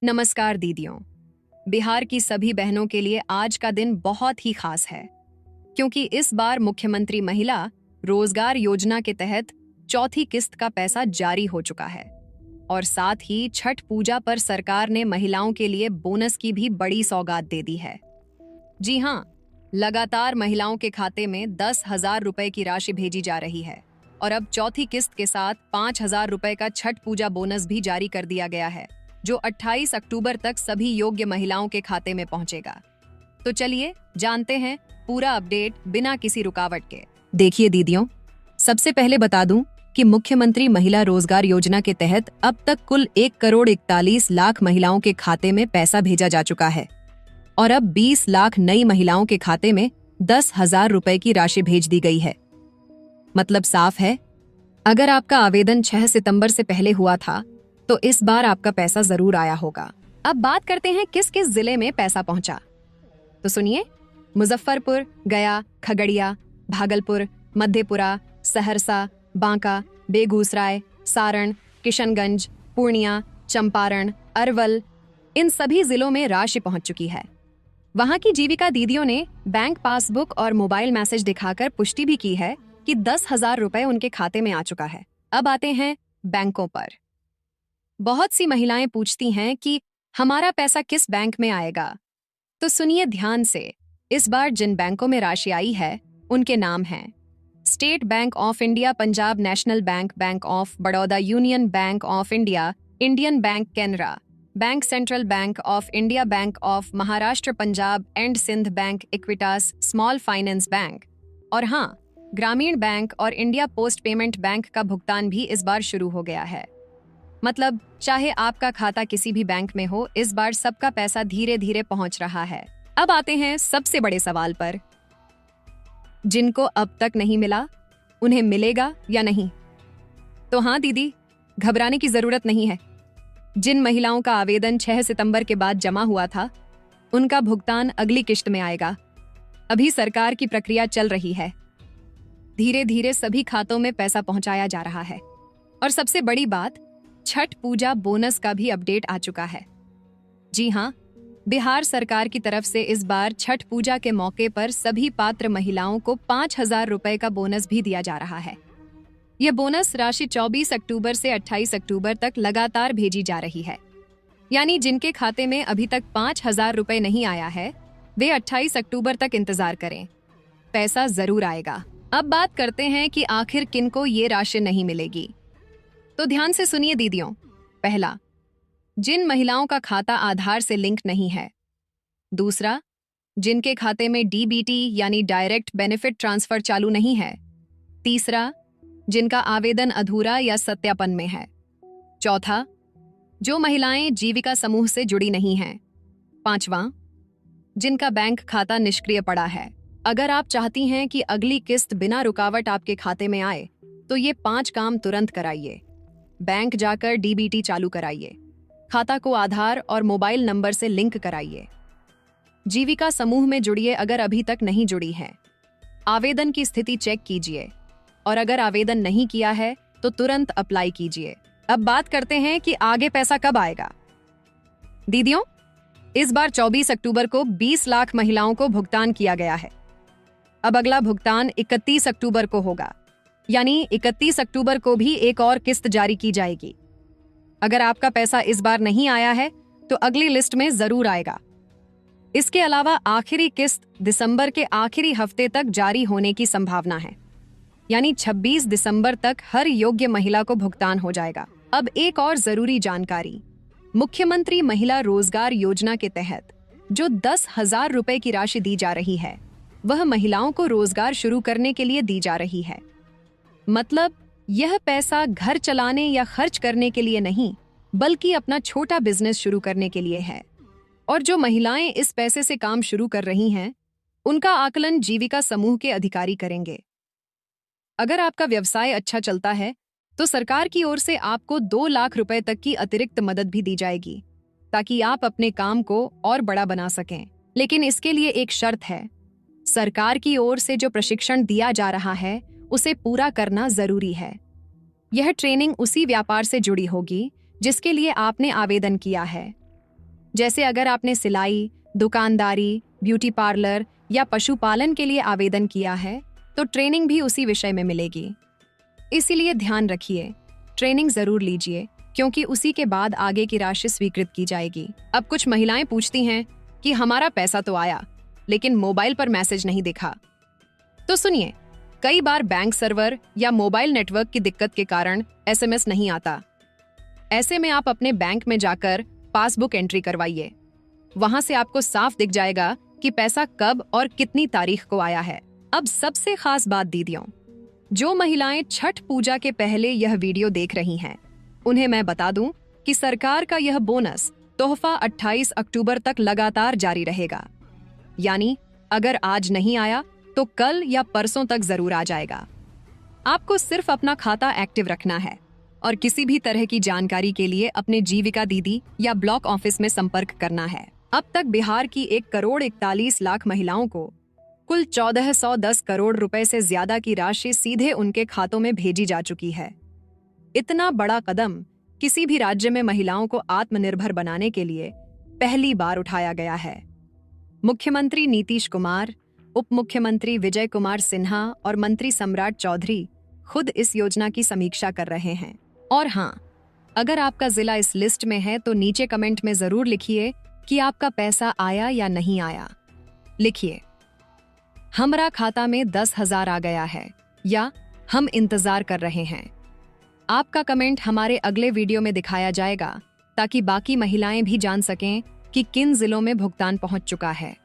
नमस्कार दीदियों। बिहार की सभी बहनों के लिए आज का दिन बहुत ही खास है, क्योंकि इस बार मुख्यमंत्री महिला रोजगार योजना के तहत चौथी किस्त का पैसा जारी हो चुका है और साथ ही छठ पूजा पर सरकार ने महिलाओं के लिए बोनस की भी बड़ी सौगात दे दी है। जी हाँ, लगातार महिलाओं के खाते में 10,000 रुपए की राशि भेजी जा रही है और अब चौथी किस्त के साथ 5,000 रुपए का छठ पूजा बोनस भी जारी कर दिया गया है, जो 28 अक्टूबर तक सभी योग्य महिलाओं के खाते में पहुंचेगा। तो चलिए जानते हैं पूरा अपडेट बिना किसी रुकावट के। देखिए दीदियों, सबसे पहले बता दूं कि मुख्यमंत्री महिला रोजगार योजना के तहत अब तक कुल 1,41,00,000 महिलाओं के खाते में पैसा भेजा जा चुका है और अब 20 लाख नई महिलाओं के खाते में 10,000 रुपए की राशि भेज दी गई है। मतलब साफ है, अगर आपका आवेदन 6 सितंबर से पहले हुआ था तो इस बार आपका पैसा जरूर आया होगा। अब बात करते हैं किस किस जिले में पैसा पहुंचा। तो सुनिए, मुजफ्फरपुर, गया, खगड़िया, भागलपुर, मधेपुरा, सहरसा, बांका, बेगूसराय, सारण, किशनगंज, पूर्णिया, चंपारण, अरवल, इन सभी जिलों में राशि पहुंच चुकी है। वहां की जीविका दीदियों ने बैंक पासबुक और मोबाइल मैसेज दिखाकर पुष्टि भी की है कि 10,000 रुपए उनके खाते में आ चुका है। अब आते हैं बैंकों पर। बहुत सी महिलाएं पूछती हैं कि हमारा पैसा किस बैंक में आएगा। तो सुनिए ध्यान से, इस बार जिन बैंकों में राशि आई है उनके नाम हैं State Bank of India, Punjab National Bank, Bank of Baroda, Union Bank of India, Indian Bank Canara Bank, Central Bank of India, Bank of Maharashtra, Punjab and Sindh Bank, Equitas Small Finance Bank और हाँ, ग्रामीण बैंक और इंडिया पोस्ट पेमेंट बैंक का भुगतान भी इस बार शुरू हो गया है। मतलब चाहे आपका खाता किसी भी बैंक में हो, इस बार सबका पैसा धीरे धीरे पहुंच रहा है। अब आते हैं सबसे बड़े सवाल पर, जिनको अब तक नहीं मिला उन्हें मिलेगा या नहीं। तो हाँ दीदी, घबराने की जरूरत नहीं है। जिन महिलाओं का आवेदन 6 सितंबर के बाद जमा हुआ था उनका भुगतान अगली किश्त में आएगा। अभी सरकार की प्रक्रिया चल रही है, धीरे धीरे सभी खातों में पैसा पहुंचाया जा रहा है। और सबसे बड़ी बात, छठ पूजा बोनस का भी अपडेट आ चुका है। जी हाँ, बिहार सरकार की तरफ से इस बार छठ पूजा के मौके पर सभी पात्र महिलाओं को 5,000 रुपए का बोनस भी दिया जा रहा है। यह बोनस राशि 24 अक्टूबर से 28 अक्टूबर तक लगातार भेजी जा रही है। यानी जिनके खाते में अभी तक 5,000 रुपए नहीं आया है, वे 28 अक्टूबर तक इंतजार करें, पैसा जरूर आएगा। अब बात करते हैं कि आखिर किनको ये राशि नहीं मिलेगी। तो ध्यान से सुनिए दीदियों। पहला, जिन महिलाओं का खाता आधार से लिंक नहीं है। दूसरा, जिनके खाते में डीबीटी यानी डायरेक्ट बेनिफिट ट्रांसफर चालू नहीं है। तीसरा, जिनका आवेदन अधूरा या सत्यापन में है। चौथा, जो महिलाएं जीविका समूह से जुड़ी नहीं हैं। पांचवां, जिनका बैंक खाता निष्क्रिय पड़ा है। अगर आप चाहती हैं कि अगली किस्त बिना रुकावट आपके खाते में आए तो ये 5 काम तुरंत कराइए। बैंक जाकर डीबीटी चालू कराइए, खाता को आधार और मोबाइल नंबर से लिंक कराइए, जीविका समूह में जुड़िए अगर अभी तक नहीं जुड़ी हैं, आवेदन की स्थिति चेक कीजिए और अगर आवेदन नहीं किया है तो तुरंत अप्लाई कीजिए। अब बात करते हैं कि आगे पैसा कब आएगा। दीदियों, इस बार 24 अक्टूबर को 20 लाख महिलाओं को भुगतान किया गया है। अब अगला भुगतान 31 अक्टूबर को होगा, यानी 31 अक्टूबर को भी एक और किस्त जारी की जाएगी। अगर आपका पैसा इस बार नहीं आया है तो अगली लिस्ट में जरूर आएगा। इसके अलावा आखिरी किस्त दिसंबर के आखिरी हफ्ते तक जारी होने की संभावना है, यानी 26 दिसंबर तक हर योग्य महिला को भुगतान हो जाएगा। अब एक और जरूरी जानकारी, मुख्यमंत्री महिला रोजगार योजना के तहत जो 10,000 रुपए की राशि दी जा रही है, वह महिलाओं को रोजगार शुरू करने के लिए दी जा रही है। मतलब यह पैसा घर चलाने या खर्च करने के लिए नहीं, बल्कि अपना छोटा बिजनेस शुरू करने के लिए है। और जो महिलाएं इस पैसे से काम शुरू कर रही हैं, उनका आकलन जीविका समूह के अधिकारी करेंगे। अगर आपका व्यवसाय अच्छा चलता है तो सरकार की ओर से आपको 2 लाख रुपए तक की अतिरिक्त मदद भी दी जाएगी, ताकि आप अपने काम को और बड़ा बना सकें। लेकिन इसके लिए एक शर्त है, सरकार की ओर से जो प्रशिक्षण दिया जा रहा है उसे पूरा करना जरूरी है। यह ट्रेनिंग उसी व्यापार से जुड़ी होगी जिसके लिए आपने आवेदन किया है। जैसे अगर आपने सिलाई, दुकानदारी, ब्यूटी पार्लर या पशुपालन के लिए आवेदन किया है तो ट्रेनिंग भी उसी विषय में मिलेगी। इसीलिए ध्यान रखिए, ट्रेनिंग जरूर लीजिए क्योंकि उसी के बाद आगे की राशि स्वीकृत की जाएगी। अब कुछ महिलाएं पूछती हैं कि हमारा पैसा तो आया लेकिन मोबाइल पर मैसेज नहीं दिखा। तो सुनिए, कई बार बैंक सर्वर या मोबाइल नेटवर्क की दिक्कत के कारण एसएमएस नहीं आता। ऐसे में आप अपने बैंक में जाकर पासबुक एंट्री करवाइए। वहां से आपको साफ दिख जाएगा कि पैसा कब और कितनी तारीख को आया है। अब सबसे खास बात दीदियों, जो महिलाएं छठ पूजा के पहले यह वीडियो देख रही हैं, उन्हें मैं बता दूं कि सरकार का यह बोनस तोहफा 28 अक्टूबर तक लगातार जारी रहेगा। यानी अगर आज नहीं आया तो कल या परसों तक जरूर आ जाएगा। आपको सिर्फ अपना खाता एक्टिव रखना है और किसी भी तरह की जानकारी के लिए अपने जीविका दीदी या ब्लॉक ऑफिस में संपर्क करना है। अब तक बिहार की 1,41,00,000 महिलाओं को कुल 1410 करोड़ रुपए से ज्यादा की राशि सीधे उनके खातों में भेजी जा चुकी है। इतना बड़ा कदम किसी भी राज्य में महिलाओं को आत्मनिर्भर बनाने के लिए पहली बार उठाया गया है। मुख्यमंत्री नीतीश कुमार, उप मुख्यमंत्री विजय कुमार सिन्हा और मंत्री सम्राट चौधरी खुद इस योजना की समीक्षा कर रहे हैं। और हाँ, अगर आपका जिला इस लिस्ट में है तो नीचे कमेंट में जरूर लिखिए कि आपका पैसा आया या नहीं आया। लिखिए, हमरा खाता में 10,000 आ गया है या हम इंतजार कर रहे हैं। आपका कमेंट हमारे अगले वीडियो में दिखाया जाएगा ताकि बाकी महिलाएं भी जान सकें कि किन जिलों में भुगतान पहुंच चुका है।